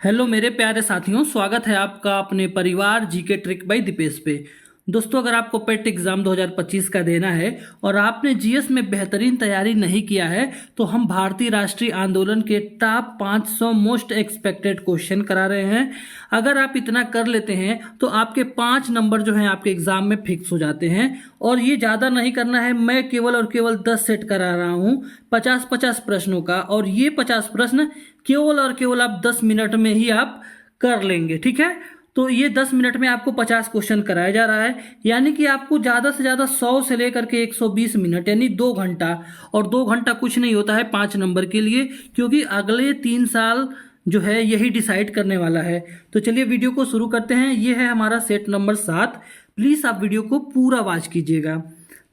Hello मेरे प्यारे साथियों, स्वागत है आपका अपने परिवार जीके ट्रिक बाय दीपेश पे। दोस्तों, अगर आपको पेट एग्ज़ाम 2025 का देना है और आपने जीएस में बेहतरीन तैयारी नहीं किया है तो हम भारतीय राष्ट्रीय आंदोलन के टॉप 500 मोस्ट एक्सपेक्टेड क्वेश्चन करा रहे हैं। अगर आप इतना कर लेते हैं तो आपके 5 नंबर जो हैं आपके एग्ज़ाम में फिक्स हो जाते हैं। और ये ज़्यादा नहीं करना है, मैं केवल और केवल 10 सेट करा रहा हूँ 50-50 प्रश्नों का, और ये 50 प्रश्न केवल और केवल आप 10 मिनट में ही आप कर लेंगे। ठीक है, तो ये 10 मिनट में आपको 50 क्वेश्चन कराया जा रहा है, यानी कि आपको ज़्यादा से ज़्यादा 100 से लेकर के 120 मिनट यानी 2 घंटा, और 2 घंटा कुछ नहीं होता है 5 नंबर के लिए, क्योंकि अगले 3 साल जो है यही डिसाइड करने वाला है। तो चलिए वीडियो को शुरू करते हैं। ये है हमारा सेट नंबर 7। प्लीज़ आप वीडियो को पूरा वॉच कीजिएगा।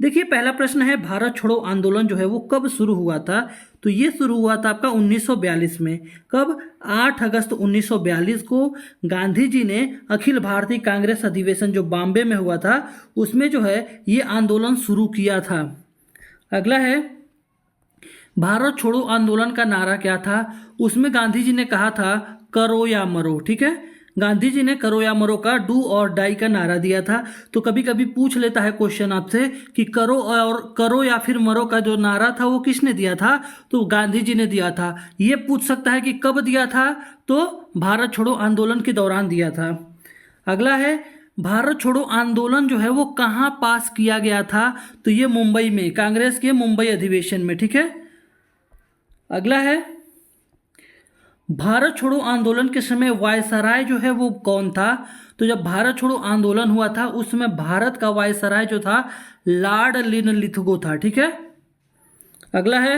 देखिए, पहला प्रश्न है, भारत छोड़ो आंदोलन जो है वो कब शुरू हुआ था? तो ये शुरू हुआ था आपका 1942 में। कब? 8 अगस्त 1942 को गांधी जी ने अखिल भारतीय कांग्रेस अधिवेशन जो बॉम्बे में हुआ था उसमें जो है ये आंदोलन शुरू किया था। अगला है, भारत छोड़ो आंदोलन का नारा क्या था? उसमें गांधी जी ने कहा था करो या मरो। ठीक है, गांधी जी ने करो या मरो का डू और डाई का नारा दिया था। तो कभी कभी पूछ लेता है क्वेश्चन आपसे कि करो या फिर मरो का जो नारा था वो किसने दिया था? तो गांधी जी ने दिया था। ये पूछ सकता है कि कब दिया था? तो भारत छोड़ो आंदोलन के दौरान दिया था। अगला है, भारत छोड़ो आंदोलन जो है वो कहाँ पास किया गया था? तो ये मुंबई में, कांग्रेस के मुंबई अधिवेशन में। ठीक है, अगला है, भारत छोड़ो आंदोलन के समय वायसराय जो है वो कौन था? तो जब भारत छोड़ो आंदोलन हुआ था उस समय भारत का वायसराय जो था लॉर्ड लिनलिथगो था। ठीक है, अगला है,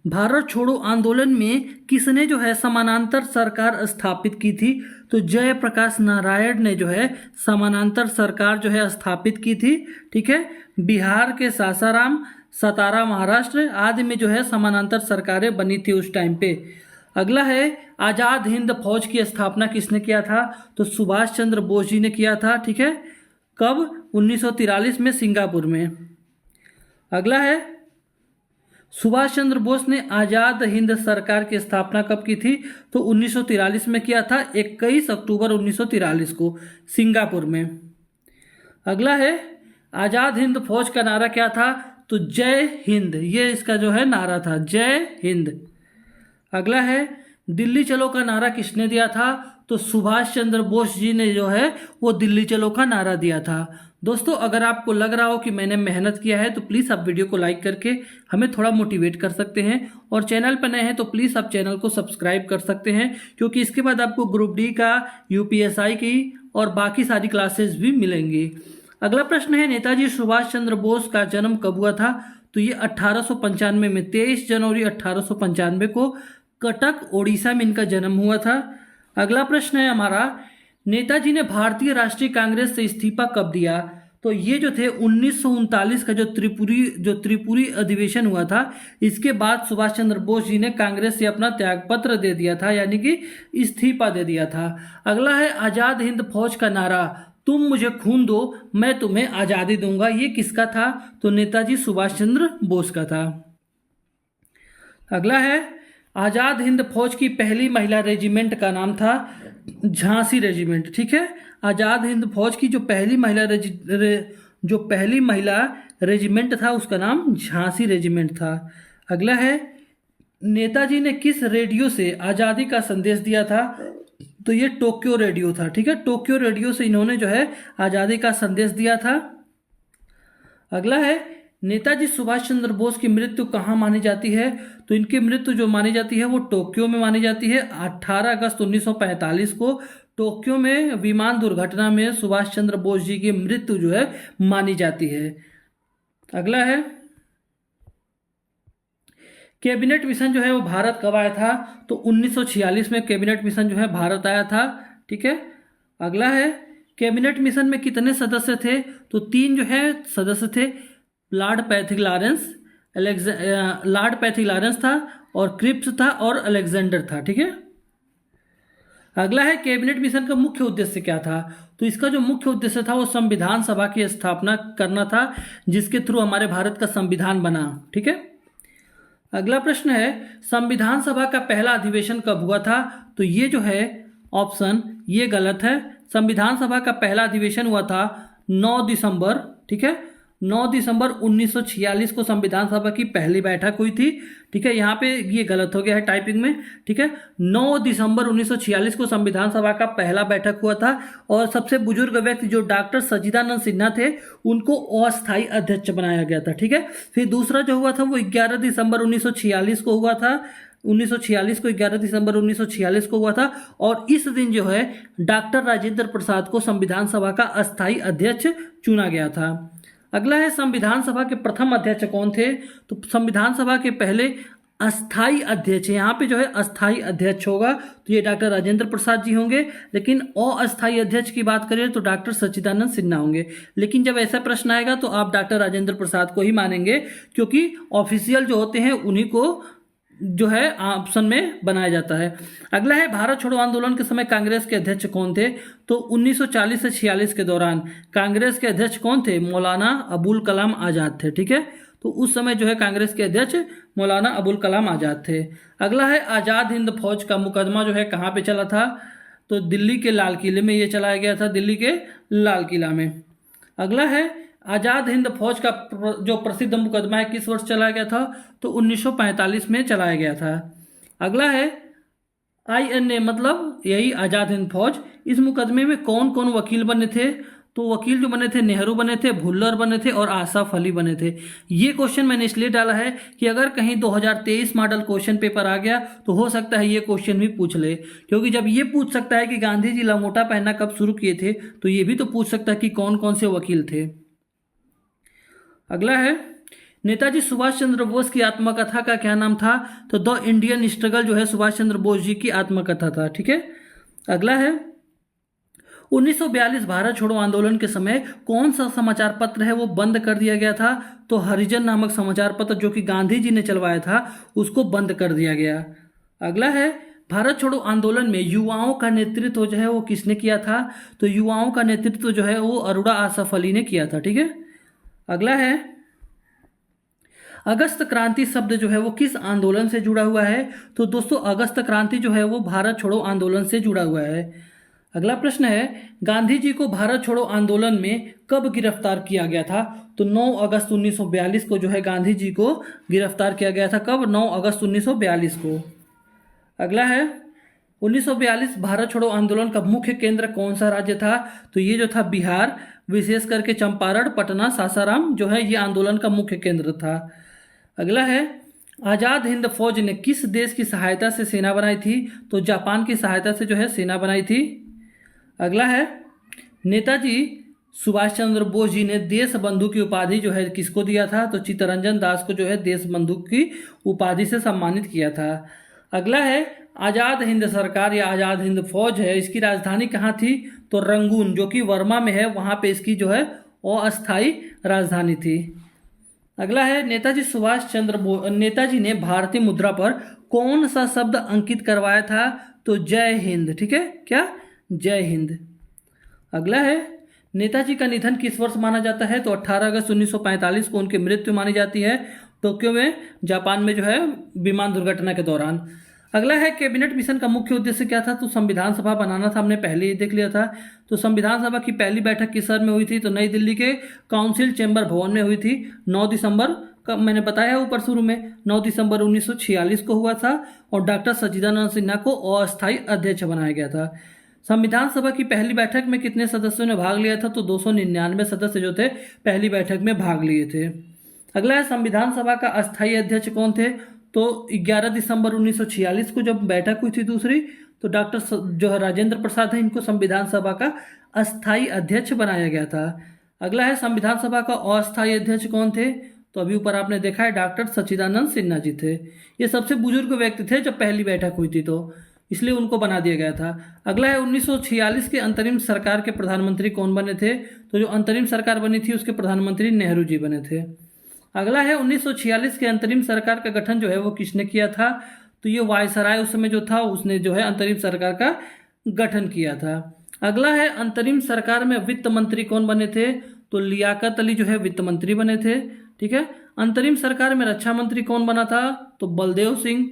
भारत छोड़ो आंदोलन में किसने जो है समानांतर सरकार स्थापित की थी? तो जयप्रकाश नारायण ने जो है समानांतर सरकार जो है स्थापित की थी। ठीक है, बिहार के सासाराम, सतारा महाराष्ट्र आदि में जो है समानांतर सरकारें बनी थी उस टाइम पे। अगला है, आज़ाद हिंद फौज की स्थापना किसने किया था? तो सुभाष चंद्र बोस जी ने किया था। ठीक है, कब? 1943 में सिंगापुर में। अगला है, सुभाष चंद्र बोस ने आज़ाद हिंद सरकार की स्थापना कब की थी? तो 1943 में किया था, 21 अक्टूबर 1943 को सिंगापुर में। अगला है, आज़ाद हिंद फौज का नारा क्या था? तो जय हिंद, ये इसका जो है नारा था, जय हिंद। अगला है, दिल्ली चलो का नारा किसने दिया था? तो सुभाष चंद्र बोस जी ने जो है वो दिल्ली चलो का नारा दिया था। दोस्तों, अगर आपको लग रहा हो कि मैंने मेहनत किया है तो प्लीज़ आप वीडियो को लाइक करके हमें थोड़ा मोटिवेट कर सकते हैं, और चैनल पर नए हैं तो प्लीज़ आप चैनल को सब्सक्राइब कर सकते हैं, क्योंकि इसके बाद आपको ग्रुप डी का, यूपीएसआई की और बाकी सारी क्लासेस भी मिलेंगी। अगला प्रश्न है, नेताजी सुभाष चंद्र बोस का जन्म कब हुआ था? तो ये 1895 में, 23 जनवरी 1895 को कटक ओडिशा में इनका जन्म हुआ था। अगला प्रश्न है हमारा, नेताजी ने भारतीय राष्ट्रीय कांग्रेस से इस्तीफा कब दिया? तो ये जो थे 1939 का जो त्रिपुरी अधिवेशन हुआ था, इसके बाद सुभाष चंद्र बोस जी ने कांग्रेस से अपना त्यागपत्र दे दिया था, यानी कि इस्तीफा दे दिया था। अगला है, आज़ाद हिंद फौज का नारा तुम मुझे खून दो मैं तुम्हें आज़ादी दूंगा, ये किसका था? तो नेताजी सुभाष चंद्र बोस का था। अगला है, आज़ाद हिंद फौज की पहली महिला रेजिमेंट का नाम था झांसी रेजिमेंट। ठीक है, आज़ाद हिंद फौज की जो पहली महिला रेजिमेंट था उसका नाम झांसी रेजिमेंट था। अगला है, नेताजी ने किस रेडियो से आज़ादी का संदेश दिया था? तो ये टोक्यो रेडियो था। ठीक है, टोक्यो रेडियो से इन्होंने जो है आज़ादी का संदेश दिया था। अगला है, नेताजी सुभाष चंद्र बोस की मृत्यु कहाँ मानी जाती है? तो इनकी मृत्यु जो मानी जाती है वो टोक्यो में मानी जाती है। 18 अगस्त 1945 को टोक्यो में विमान दुर्घटना में सुभाष चंद्र बोस जी की मृत्यु जो है मानी जाती है। अगला है, कैबिनेट मिशन जो है वो भारत कब आया था? तो 1946 में कैबिनेट मिशन जो है भारत आया था। ठीक है, अगला है, कैबिनेट मिशन में कितने सदस्य थे? तो 3 जो है सदस्य थे, लॉर्ड पैथिक लॉरेंस था, और क्रिप्स था, और अलेक्जेंडर था। ठीक है, अगला है, कैबिनेट मिशन का मुख्य उद्देश्य क्या था? तो इसका जो मुख्य उद्देश्य था वो संविधान सभा की स्थापना करना था, जिसके थ्रू हमारे भारत का संविधान बना। ठीक है, अगला प्रश्न है, संविधान सभा का पहला अधिवेशन कब हुआ था? तो ये जो है ऑप्शन ये गलत है। संविधान सभा का पहला अधिवेशन हुआ था 9 दिसंबर, ठीक है, 9 दिसंबर 1946 को संविधान सभा की पहली बैठक हुई थी, ठीक है। यहाँ पे ये गलत हो गया है टाइपिंग में, ठीक है। 9 दिसंबर 1946 को संविधान सभा का पहला बैठक हुआ था और सबसे बुजुर्ग व्यक्ति जो डॉक्टर सच्चिदानंद सिन्हा थे उनको अस्थायी अध्यक्ष बनाया गया था, ठीक है। फिर दूसरा जो हुआ था वो 11 दिसंबर 1946 को हुआ था, 1946 को 11 दिसंबर 1946 को हुआ था और इस दिन जो है डॉक्टर राजेंद्र प्रसाद को संविधान सभा का अस्थायी अध्यक्ष चुना गया था। अगला है संविधान सभा के प्रथम अध्यक्ष कौन थे? तो संविधान सभा के पहले अस्थाई अध्यक्ष, यहाँ पे जो है अस्थाई अध्यक्ष होगा तो ये डॉक्टर राजेंद्र प्रसाद जी होंगे, लेकिन अस्थाई अध्यक्ष की बात करें तो डॉक्टर सच्चिदानंद सिन्हा होंगे। लेकिन जब ऐसा प्रश्न आएगा तो आप डॉक्टर राजेंद्र प्रसाद को ही मानेंगे क्योंकि ऑफिशियल जो होते हैं उन्हीं को जो है ऑप्शन में बनाया जाता है। अगला है भारत छोड़ो आंदोलन के समय कांग्रेस के अध्यक्ष कौन थे? तो 1940 से 46 के दौरान कांग्रेस के अध्यक्ष कौन थे? मौलाना अबुल कलाम आज़ाद थे, ठीक है। तो उस समय जो है कांग्रेस के अध्यक्ष मौलाना अबुल कलाम आज़ाद थे। अगला है आज़ाद हिंद फौज का मुकदमा जो है कहाँ पे चला था? तो दिल्ली के लाल किले में ये चलाया गया था, दिल्ली के लाल किला में। अगला है आज़ाद हिंद फौज का जो प्रसिद्ध मुकदमा है किस वर्ष चलाया गया था? तो 1945 में चलाया गया था। अगला है INA मतलब यही आज़ाद हिंद फौज, इस मुकदमे में कौन कौन वकील बने थे? तो वकील जो बने थे नेहरू बने थे, भुल्लर बने थे और आसफ अली बने थे। ये क्वेश्चन मैंने इसलिए डाला है कि अगर कहीं 2023 मॉडल क्वेश्चन पेपर आ गया तो हो सकता है ये क्वेश्चन भी पूछ ले, क्योंकि जब ये पूछ सकता है कि गांधी जी लंगोटा पहनना कब शुरू किए थे तो ये भी तो पूछ सकता है कि कौन कौन से वकील थे। अगला है नेताजी सुभाष चंद्र बोस की आत्मकथा का क्या नाम था? तो द इंडियन स्ट्रगल जो है सुभाष चंद्र बोस जी की आत्मकथा था, ठीक है। अगला है 1942 भारत छोड़ो आंदोलन के समय कौन सा समाचार पत्र है वो बंद कर दिया गया था? तो हरिजन नामक समाचार पत्र जो कि गांधी जी ने चलवाया था उसको बंद कर दिया गया। अगला है भारत छोड़ो आंदोलन में युवाओं का नेतृत्व जो है वो किसने किया था? तो युवाओं का नेतृत्व जो है वो अरोड़ा आसफ अली ने किया था, ठीक है। अगला है अगस्त क्रांति शब्द जो है वो किस आंदोलन से जुड़ा हुआ है? तो दोस्तों अगस्त क्रांति जो है वो भारत छोड़ो आंदोलन से जुड़ा हुआ है। अगला प्रश्न है गांधी जी को भारत छोड़ो आंदोलन में कब गिरफ्तार किया गया था? तो 9 अगस्त 1942 को जो है गांधी जी को गिरफ्तार किया गया था। कब? 9 अगस्त 1942 को। अगला है 1942 भारत छोड़ो आंदोलन का मुख्य केंद्र कौन सा राज्य था? तो ये जो था बिहार, विशेष करके चंपारण, पटना, सासाराम जो है ये आंदोलन का मुख्य केंद्र था। अगला है आज़ाद हिंद फौज ने किस देश की सहायता से सेना बनाई थी? तो जापान की सहायता से जो है सेना बनाई थी। अगला है नेताजी सुभाष चंद्र बोस जी ने देश बंधु की उपाधि जो है किसको दिया था? तो चित्तरंजन दास को जो है देश बंधु की उपाधि से सम्मानित किया था। अगला है आज़ाद हिंद सरकार या आज़ाद हिंद फौज है इसकी राजधानी कहाँ थी? तो रंगून जो कि वर्मा में है, वहाँ पे इसकी जो है अस्थायी राजधानी थी। अगला है नेताजी ने भारतीय मुद्रा पर कौन सा शब्द अंकित करवाया था? तो जय हिंद, ठीक है, क्या? जय हिंद। अगला है नेताजी का निधन किस वर्ष माना जाता है? तो 18 अगस्त 1945 को उनकी मृत्यु मानी जाती है टोक्यो में, जापान में जो है विमान दुर्घटना के दौरान। अगला है कैबिनेट मिशन का मुख्य उद्देश्य क्या था? तो संविधान सभा बनाना था, हमने पहले ही देख लिया था। तो संविधान सभा की पहली बैठक किस शहर में हुई थी? तो नई दिल्ली के काउंसिल चैम्बर भवन में हुई थी। 9 दिसंबर का मैंने बताया ऊपर शुरू में, 9 दिसंबर 1946 को हुआ था और डॉक्टर सच्चिदानंद सिन्हा को अस्थायी अध्यक्ष बनाया गया था। संविधान सभा की पहली बैठक में कितने सदस्यों ने भाग लिया था? तो 299 सदस्य जो थे पहली बैठक में भाग लिए थे। अगला है संविधान सभा का अस्थायी अध्यक्ष कौन थे? तो 11 दिसंबर 1946 को जब बैठक हुई थी दूसरी, तो डॉक्टर जो है राजेंद्र प्रसाद है, इनको संविधान सभा का अस्थायी अध्यक्ष बनाया गया था। अगला है संविधान सभा का अस्थायी अध्यक्ष कौन थे? तो अभी ऊपर आपने देखा है डॉक्टर सच्चिदानंद सिन्हा जी थे। ये सबसे बुजुर्ग व्यक्ति थे जब पहली बैठक हुई थी, तो इसलिए उनको बना दिया गया था। अगला है 1946 के अंतरिम सरकार के प्रधानमंत्री कौन बने थे? तो जो अंतरिम सरकार बनी थी उसके प्रधानमंत्री नेहरू जी बने थे। अगला है 1946 के अंतरिम सरकार का गठन जो है वो किसने किया था? तो ये वायसराय उस समय जो था उसने जो है अंतरिम सरकार का गठन किया था। अगला है अंतरिम सरकार में वित्त मंत्री कौन बने थे? तो लियाकत अली जो है वित्त मंत्री बने थे, ठीक है। अंतरिम सरकार में रक्षा मंत्री कौन बना था? तो बलदेव सिंह।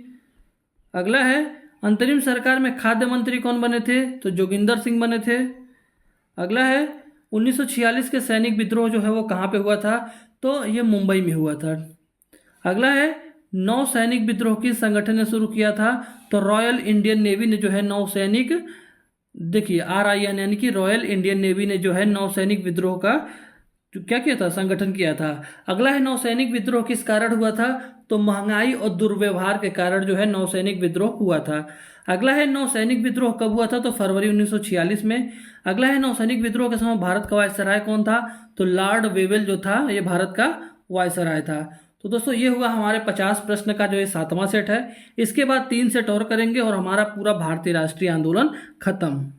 अगला है अंतरिम सरकार में खाद्य मंत्री कौन बने थे? तो जोगिंदर सिंह बने थे। अगला है 1946 के सैनिक विद्रोह जो है वो कहाँ पे हुआ था? तो ये मुंबई में हुआ था। अगला है नौ सैनिक विद्रोह किस संगठन ने शुरू किया था? तो रॉयल इंडियन नेवी ने जो है नौसैनिक, देखिए RIN यानी कि रॉयल इंडियन नेवी ने जो है नौसैनिक विद्रोह का जो क्या किया था, संगठन किया था। अगला है नौसैनिक विद्रोह किस कारण हुआ था? तो महंगाई और दुर्व्यवहार के कारण जो है नौसैनिक विद्रोह हुआ था। अगला है नौसैनिक विद्रोह कब हुआ था? तो फरवरी 1946 में। अगला है नौसैनिक विद्रोह के समय भारत का वायसराय कौन था? तो लॉर्ड वेवेल जो था ये भारत का वायसराय था। तो दोस्तों ये हुआ हमारे 50 प्रश्न का जो ये 7वां सेट है। इसके बाद 3 सेट और करेंगे और हमारा पूरा भारतीय राष्ट्रीय आंदोलन खत्म।